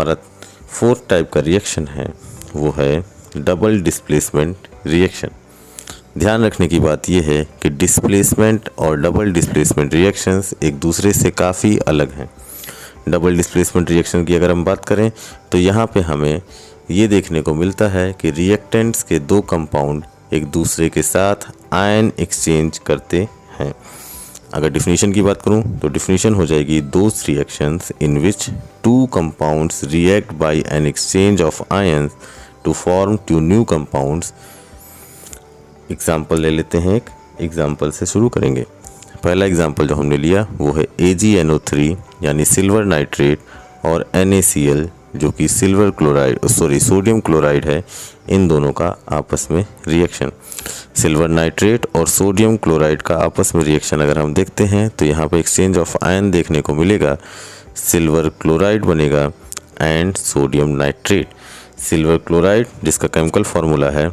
हमारा fourth type का reaction है वो है डबल डिस्प्लेसमेंट रिएक्शन। ध्यान रखने की बात यह है कि डिस्प्लेसमेंट और डबल डिस्प्लेसमेंट रिएक्शंस एक दूसरे से काफ़ी अलग हैं। डबल डिस्प्लेसमेंट रिएक्शन की अगर हम बात करें तो यहाँ पे हमें ये देखने को मिलता है कि रिएक्टेंट्स के दो कंपाउंड एक दूसरे के साथ आयन एक्सचेंज करते हैं। अगर डिफिनीशन की बात करूं तो डिफिनीशन हो जाएगी those reactions in which two compounds react by an exchange of ions to form two new compounds. Example ले लेते हैं, एक एग्जाम्पल से शुरू करेंगे। पहला एग्जाम्पल जो हमने लिया वो है AgNO3 यानी सिल्वर नाइट्रेट और NaCl जो कि सोडियम क्लोराइड है। इन दोनों का आपस में रिएक्शन, सिल्वर नाइट्रेट और सोडियम क्लोराइड का आपस में रिएक्शन अगर हम देखते हैं तो यहाँ पे एक्सचेंज ऑफ आयन देखने को मिलेगा। सिल्वर क्लोराइड बनेगा and sodium nitrate. Silver chloride जिसका केमिकल फार्मूला है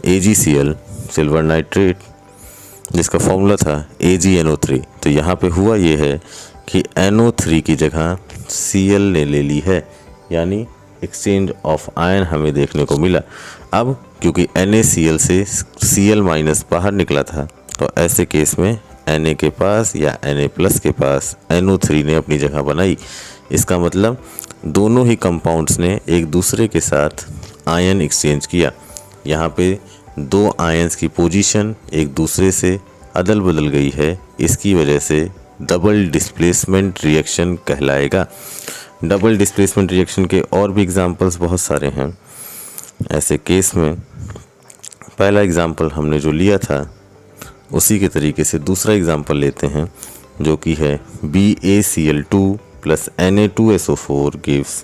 AgCl, सिल्वर नाइट्रेट जिसका फॉर्मूला था AgNO3। तो यहाँ पे हुआ ये है कि NO3 की जगह Cl ने ले ली है, यानी एक्सचेंज ऑफ आयन हमें देखने को मिला। अब क्योंकि NaCl से Cl माइनस बाहर निकला था तो ऐसे केस में Na के पास या Na प्लस के पास NO3 ने अपनी जगह बनाई। इसका मतलब दोनों ही कंपाउंड्स ने एक दूसरे के साथ आयन एक्सचेंज किया। यहाँ पे दो आयंस की पोजीशन एक दूसरे से अदल बदल गई है, इसकी वजह से डबल डिस्प्लेसमेंट रिएक्शन कहलाएगा। डबल डिस्प्लेसमेंट रिएक्शन के और भी एग्जांपल्स बहुत सारे हैं। ऐसे केस में पहला एग्जांपल हमने जो लिया था उसी के तरीके से दूसरा एग्जांपल लेते हैं जो कि है BaCl2 plus Na2SO4 gives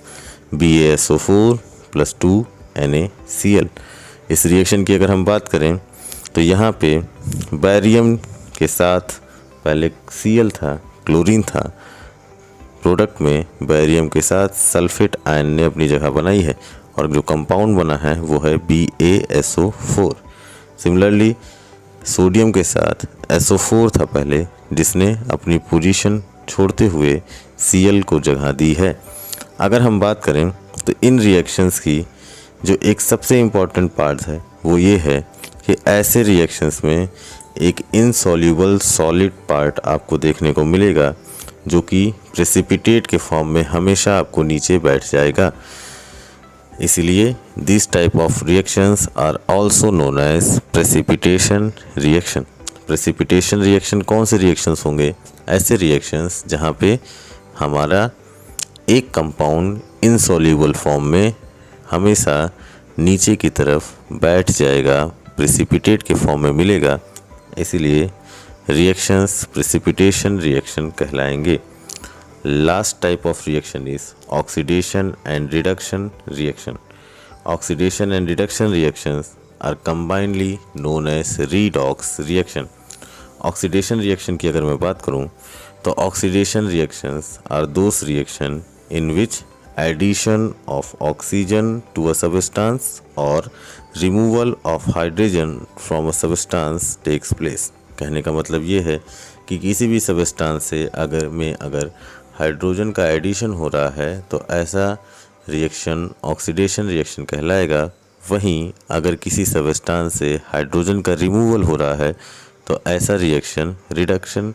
BaSO4 plus 2 NaCl। इस रिएक्शन की अगर हम बात करें तो यहाँ पे बैरियम के साथ पहले Cl था, क्लोरीन था, प्रोडक्ट में बैरियम के साथ सल्फेट आयन ने अपनी जगह बनाई है और जो कंपाउंड बना है वो है BaSO4। सिमिलरली सोडियम के साथ SO4 था पहले, जिसने अपनी पोजीशन छोड़ते हुए Cl को जगह दी है। अगर हम बात करें तो इन रिएक्शंस की जो एक सबसे इम्पॉर्टेंट पार्ट है वो ये है कि ऐसे रिएक्शंस में एक इनसॉल्यूबल सॉलिड पार्ट आपको देखने को मिलेगा जो कि प्रेसिपिटेट के फॉर्म में हमेशा आपको नीचे बैठ जाएगा। इसलिए this type of reactions are also known as precipitation reaction. Precipitation reaction कौन से रिएक्शंस होंगे? ऐसे रिएक्शंस जहाँ पे हमारा एक कंपाउंड इनसॉल्यूबल फॉर्म में हमेशा नीचे की तरफ बैठ जाएगा, प्रेसिपिटेट के फॉर्म में मिलेगा, इसीलिए रिएक्शंस प्रेसिपिटेशन रिएक्शन कहलाएंगे। Last type of reaction is oxidation and reduction reaction. Oxidation and reduction reactions are combinely known as redox reaction. Oxidation reaction की अगर मैं बात करूं तो oxidation reactions are those reaction in which addition of oxygen to a substance or removal of hydrogen from a substance takes place। कहने का मतलब ये है कि किसी भी सबस्टांस से अगर हाइड्रोजन का एडिशन हो रहा है तो ऐसा रिएक्शन ऑक्सीडेशन रिएक्शन कहलाएगा। वहीं अगर किसी सबस्टांस से हाइड्रोजन का रिमूवल हो रहा है तो ऐसा रिएक्शन रिडक्शन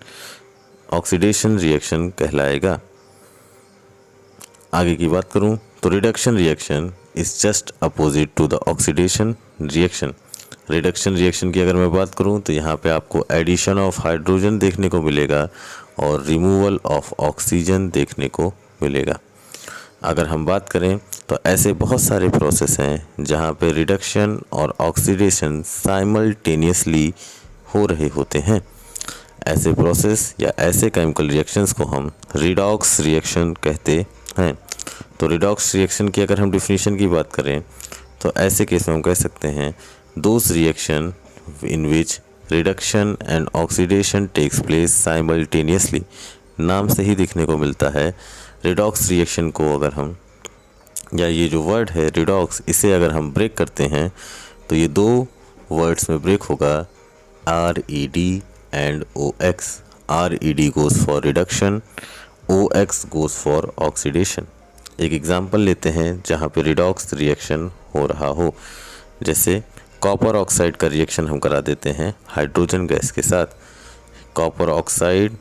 ऑक्सीडेशन रिएक्शन कहलाएगा। आगे की बात करूं तो reduction reaction is just opposite to the oxidation reaction. Reduction reaction की अगर मैं बात करूं तो यहाँ पे आपको एडिशन ऑफ हाइड्रोजन देखने को मिलेगा और रिमूवल ऑफ ऑक्सीजन देखने को मिलेगा। अगर हम बात करें तो ऐसे बहुत सारे प्रोसेस हैं जहाँ पे रिडक्शन और ऑक्सीडेशन साइमल्टेनियसली हो रहे होते हैं। ऐसे प्रोसेस या ऐसे केमिकल रिएक्शंस को हम रिडॉक्स रिएक्शन कहते हैं। तो रिडॉक्स रिएक्शन की अगर हम डिफिनीशन की बात करें तो ऐसे केस में हम कह सकते हैं those reaction in which reduction and oxidation takes place simultaneously. नाम से ही देखने को मिलता है रिडॉक्स रिएक्शन को अगर हम या ये जो वर्ड है रिडॉक्स, इसे अगर हम ब्रेक करते हैं तो ये दो वर्ड्स में ब्रेक होगा RED and OX। RED goes for reduction, OX goes for oxidation. एक एग्जांपल लेते हैं जहाँ पे रिडॉक्स रिएक्शन हो रहा हो। जैसे कॉपर ऑक्साइड का रिएक्शन हम करा देते हैं हाइड्रोजन गैस के साथ। कॉपर ऑक्साइड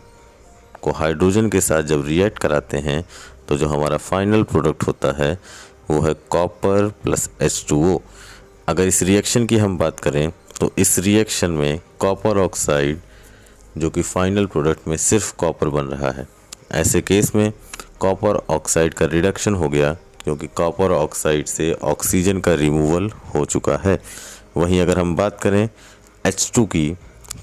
को हाइड्रोजन के साथ जब रिएक्ट कराते हैं तो जो हमारा फाइनल प्रोडक्ट होता है वो है कॉपर प्लस H2O। अगर इस रिएक्शन की हम बात करें तो इस रिएक्शन में कॉपर ऑक्साइड जो कि फाइनल प्रोडक्ट में सिर्फ कॉपर बन रहा है। ऐसे केस में कॉपर ऑक्साइड का रिडक्शन हो गया क्योंकि कॉपर ऑक्साइड से ऑक्सीजन का रिमूवल हो चुका है। वहीं अगर हम बात करें H2 की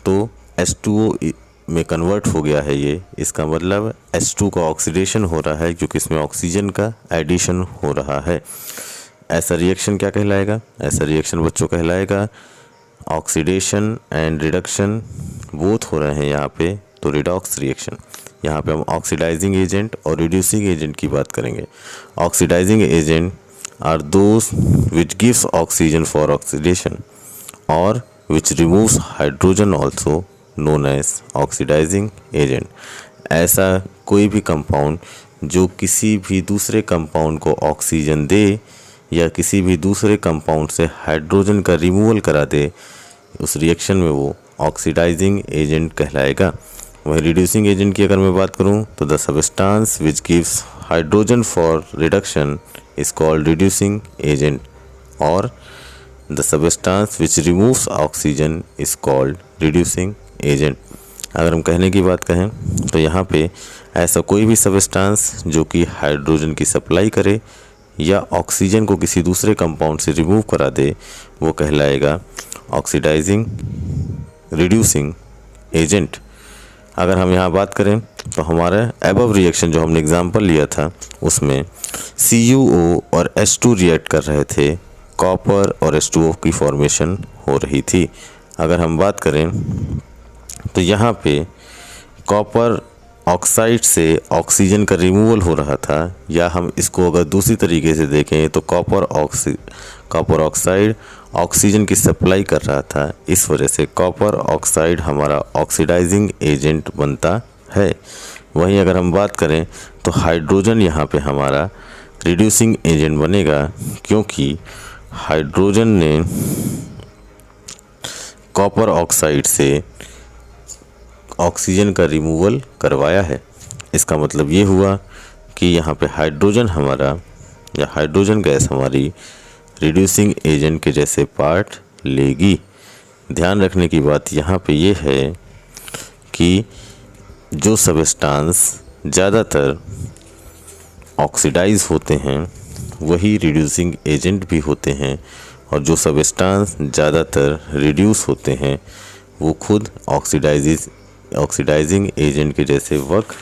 तो H2O में कन्वर्ट हो गया है ये। इसका मतलब H2 का ऑक्सीडेशन हो रहा है क्योंकि इसमें ऑक्सीजन का एडिशन हो रहा है। ऐसा रिएक्शन क्या कहलाएगा? ऐसा रिएक्शन बच्चों कहलाएगा ऑक्सीडेशन एंड रिडक्शन बोथ हो रहे हैं यहाँ पे, तो रिडॉक्स रिएक्शन। यहाँ पे हम ऑक्सीडाइजिंग एजेंट और रिड्यूसिंग एजेंट की बात करेंगे। Oxidising agent are those which gives oxygen for oxidation और which removes hydrogen also known as oxidising agent. ऐसा कोई भी कंपाउंड जो किसी भी दूसरे कंपाउंड को ऑक्सीजन दे या किसी भी दूसरे कंपाउंड से हाइड्रोजन का रिमूवल करा दे, उस रिएक्शन में वो ऑक्सीडाइजिंग एजेंट कहलाएगा। वहीं रिड्यूसिंग एजेंट की अगर मैं बात करूं तो the substance which gives hydrogen for reduction is called reducing agent और the substance which removes oxygen is called reducing agent. अगर हम कहने की बात कहें तो यहाँ पे ऐसा कोई भी सबस्टांस जो कि हाइड्रोजन की सप्लाई करे या ऑक्सीजन को किसी दूसरे कंपाउंड से रिमूव करा दे वो कहलाएगा ऑक्सीडाइजिंग रिड्यूसिंग एजेंट। अगर हम यहाँ बात करें तो हमारा एबव रिएक्शन जो हमने एग्जांपल लिया था उसमें CuO और H2 रिएक्ट कर रहे थे, कॉपर और H2O की फॉर्मेशन हो रही थी। अगर हम बात करें तो यहाँ पे कॉपर ऑक्साइड से ऑक्सीजन का रिमूवल हो रहा था, या हम इसको अगर दूसरी तरीके से देखें तो कॉपर ऑक्साइड ऑक्सीजन की सप्लाई कर रहा था। इस वजह से कॉपर ऑक्साइड हमारा ऑक्सीडाइजिंग एजेंट बनता है। वहीं अगर हम बात करें तो हाइड्रोजन यहाँ पे हमारा रिड्यूसिंग एजेंट बनेगा क्योंकि हाइड्रोजन ने कॉपर ऑक्साइड से ऑक्सीजन का रिमूवल करवाया है। इसका मतलब ये हुआ कि यहाँ पे हाइड्रोजन हमारा या हाइड्रोजन गैस हमारी रिड्यूसिंग एजेंट के जैसे पार्ट लेगी। ध्यान रखने की बात यहाँ पे ये है कि जो सबस्टांस ज़्यादातर ऑक्सीडाइज होते हैं वही रिड्यूसिंग एजेंट भी होते हैं, और जो सबस्टांस ज़्यादातर रिड्यूस होते हैं वो खुद ऑक्सीडाइजिंग एजेंट के जैसे वर्क